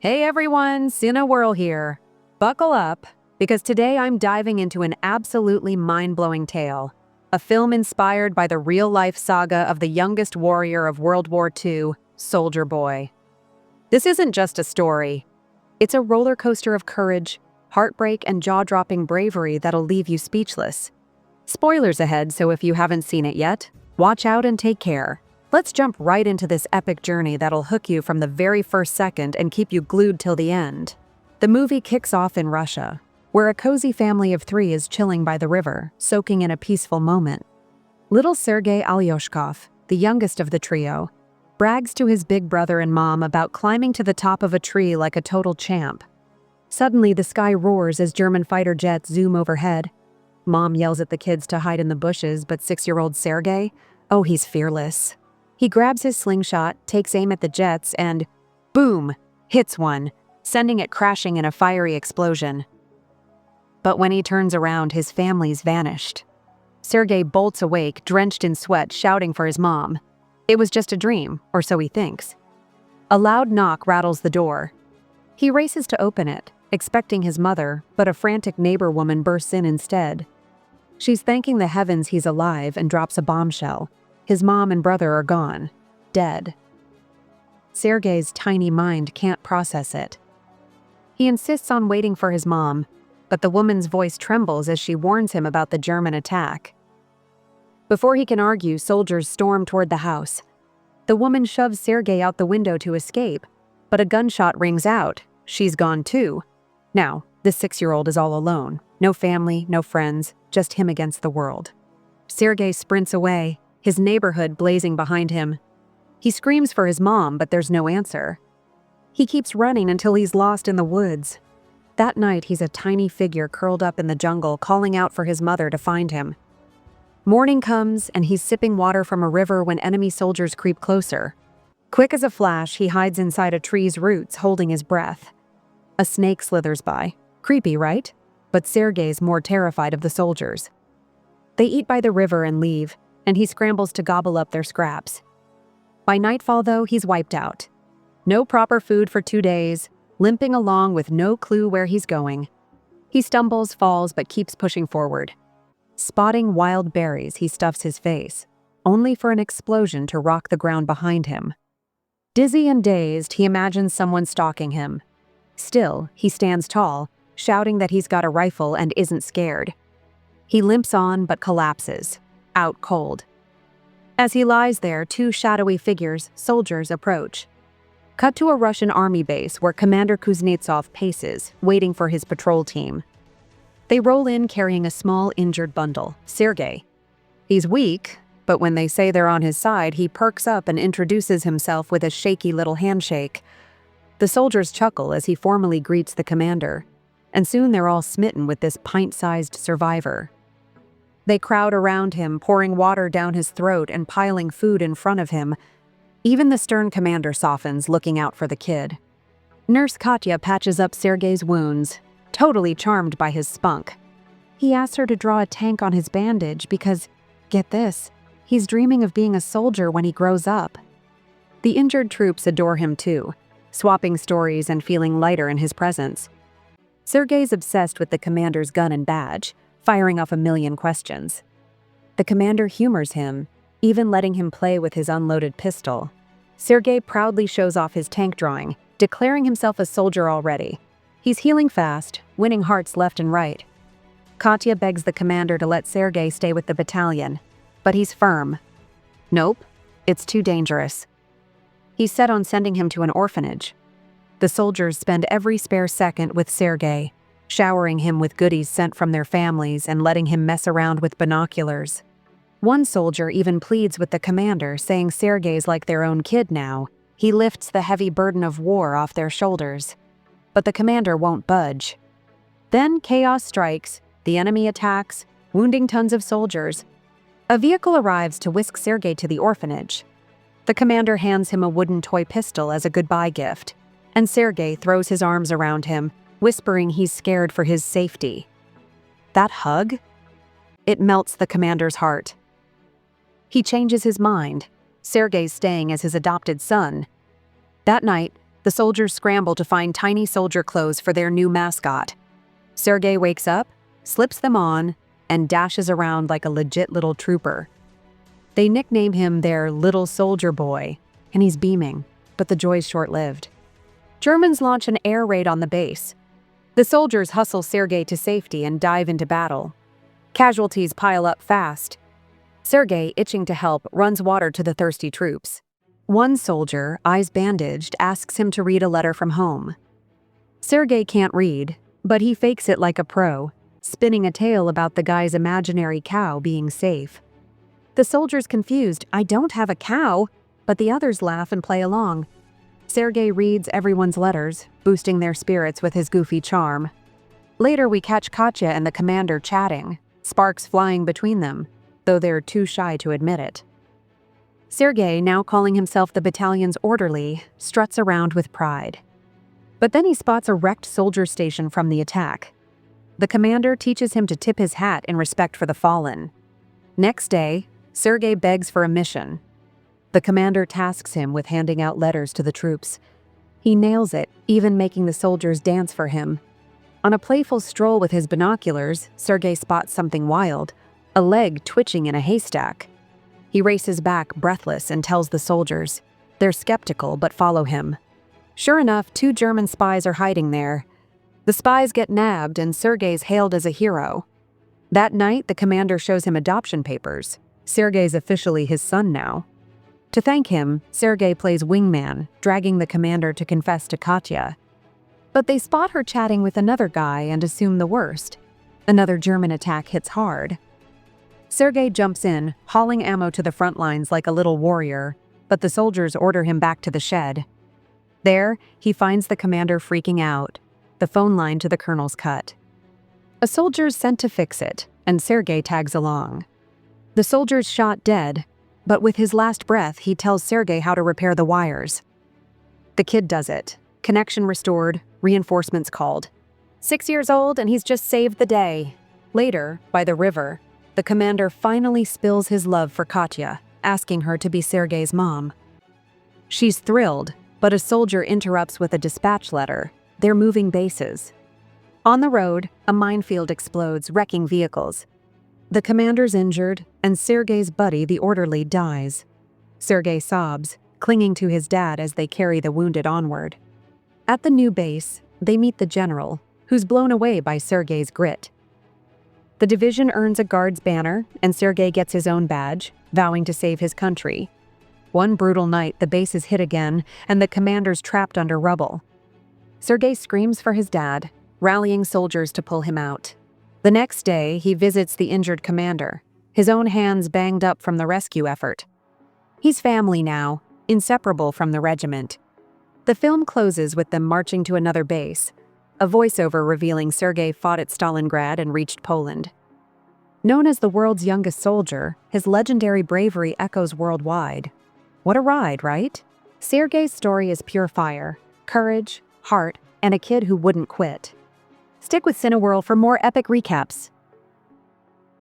Hey everyone, Cinewhirl here. Buckle up, because today I'm diving into an absolutely mind-blowing tale. A film inspired by the real-life saga of the youngest warrior of World War II, Soldier Boy. This isn't just a story. It's a roller coaster of courage, heartbreak, and jaw-dropping bravery that'll leave you speechless. Spoilers ahead, so if you haven't seen it yet, watch out and take care. Let's jump right into this epic journey that'll hook you from the very first second and keep you glued till the end. The movie kicks off in Russia, where a cozy family of 3 is chilling by the river, soaking in a peaceful moment. Little Sergei Alyoshkov, the youngest of the trio, brags to his big brother and mom about climbing to the top of a tree like a total champ. Suddenly, the sky roars as German fighter jets zoom overhead. Mom yells at the kids to hide in the bushes, but 6-year-old Sergei, oh, he's fearless. He grabs his slingshot, takes aim at the jets, and boom, hits one, sending it crashing in a fiery explosion. But when he turns around, his family's vanished. Sergei bolts awake, drenched in sweat, shouting for his mom. It was just a dream, or so he thinks. A loud knock rattles the door. He races to open it, expecting his mother, but a frantic neighbor woman bursts in instead. She's thanking the heavens he's alive and drops a bombshell. His mom and brother are gone, dead. Sergei's tiny mind can't process it. He insists on waiting for his mom, but the woman's voice trembles as she warns him about the German attack. Before he can argue, soldiers storm toward the house. The woman shoves Sergei out the window to escape, but a gunshot rings out. She's gone too. Now, the 6-year-old is all alone. No family, no friends, just him against the world. Sergei sprints away, his neighborhood blazing behind him. He screams for his mom, but there's no answer. He keeps running until he's lost in the woods. That night, he's a tiny figure curled up in the jungle, calling out for his mother to find him. Morning comes, and he's sipping water from a river when enemy soldiers creep closer. Quick as a flash, he hides inside a tree's roots, holding his breath. A snake slithers by. Creepy, right? But Sergei's more terrified of the soldiers. They eat by the river and leave, and he scrambles to gobble up their scraps. By nightfall, though, he's wiped out. No proper food for 2 days, limping along with no clue where he's going. He stumbles, falls, but keeps pushing forward. Spotting wild berries, he stuffs his face, only for an explosion to rock the ground behind him. Dizzy and dazed, he imagines someone stalking him. Still, he stands tall, shouting that he's got a rifle and isn't scared. He limps on, but collapses, out cold. As he lies there, 2 shadowy figures, soldiers, approach. Cut to a Russian army base where Commander Kuznetsov paces, waiting for his patrol team. They roll in carrying a small injured bundle, Sergei. He's weak, but when they say they're on his side, he perks up and introduces himself with a shaky little handshake. The soldiers chuckle as he formally greets the commander, and soon they're all smitten with this pint-sized survivor. They crowd around him, pouring water down his throat and piling food in front of him. Even the stern commander softens, looking out for the kid. Nurse Katya patches up Sergei's wounds, totally charmed by his spunk. He asks her to draw a tank on his bandage because, get this, he's dreaming of being a soldier when he grows up. The injured troops adore him too, swapping stories and feeling lighter in his presence. Sergei's obsessed with the commander's gun and badge, firing off a million questions. The commander humors him, even letting him play with his unloaded pistol. Sergei proudly shows off his tank drawing, declaring himself a soldier already. He's healing fast, winning hearts left and right. Katya begs the commander to let Sergei stay with the battalion, but he's firm. Nope, it's too dangerous. He's set on sending him to an orphanage. The soldiers spend every spare second with Sergei, showering him with goodies sent from their families and letting him mess around with binoculars. One soldier even pleads with the commander, saying Sergei's like their own kid now. He lifts the heavy burden of war off their shoulders. But the commander won't budge. Then chaos strikes, the enemy attacks, wounding tons of soldiers. A vehicle arrives to whisk Sergei to the orphanage. The commander hands him a wooden toy pistol as a goodbye gift, and Sergei throws his arms around him, whispering he's scared for his safety. That hug? It melts the commander's heart. He changes his mind. Sergei's staying as his adopted son. That night, The soldiers scramble to find tiny soldier clothes for their new mascot. Sergei wakes up, slips them on, and dashes around like a legit little trooper. They nickname him their little soldier boy, and he's beaming, but the joy's short-lived. Germans launch an air raid on the base. The soldiers hustle Sergei to safety and dive into battle. Casualties pile up fast. Sergei, itching to help, runs water to the thirsty troops. One soldier, eyes bandaged, asks him to read a letter from home. Sergei can't read, but he fakes it like a pro, spinning a tale about the guy's imaginary cow being safe. The soldier's confused, "I don't have a cow," but the others laugh and play along. Sergei reads everyone's letters, boosting their spirits with his goofy charm. Later we catch Katya and the commander chatting, sparks flying between them, though they're too shy to admit it. Sergei, now calling himself the battalion's orderly, struts around with pride. But then he spots a wrecked soldier station from the attack. The commander teaches him to tip his hat in respect for the fallen. Next day, Sergei begs for a mission. The commander tasks him with handing out letters to the troops. He nails it, even making the soldiers dance for him. On a playful stroll with his binoculars, Sergei spots something wild, a leg twitching in a haystack. He races back, breathless, and tells the soldiers. They're skeptical, but follow him. Sure enough, 2 German spies are hiding there. The spies get nabbed, and Sergei's hailed as a hero. That night, the commander shows him adoption papers. Sergei's officially his son now. To thank him, Sergei plays wingman, dragging the commander to confess to Katya. But they spot her chatting with another guy and assume the worst. Another German attack hits hard. Sergei jumps in, hauling ammo to the front lines like a little warrior, but the soldiers order him back to the shed. There, he finds the commander freaking out. The phone line to the colonel's cut. A soldier's sent to fix it, and Sergei tags along. The soldier's shot dead, but with his last breath, he tells Sergei how to repair the wires. The kid does it. Connection restored, reinforcements called. 6 years old, and he's just saved the day. Later, by the river, the commander finally spills his love for Katya, asking her to be Sergei's mom. She's thrilled, but a soldier interrupts with a dispatch letter. They're moving bases. On the road, a minefield explodes, wrecking vehicles. The commander's injured, and Sergei's buddy, the orderly, dies. Sergei sobs, clinging to his dad as they carry the wounded onward. At the new base, they meet the general, who's blown away by Sergei's grit. The division earns a guard's banner, and Sergei gets his own badge, vowing to save his country. One brutal night, the base is hit again, and the commander's trapped under rubble. Sergei screams for his dad, rallying soldiers to pull him out. The next day, he visits the injured commander, his own hands banged up from the rescue effort. He's family now, inseparable from the regiment. The film closes with them marching to another base, a voiceover revealing Sergei fought at Stalingrad and reached Poland. Known as the world's youngest soldier, his legendary bravery echoes worldwide. What a ride, right? Sergei's story is pure fire, courage, heart, and a kid who wouldn't quit. Stick with Cinewhirl for more epic recaps.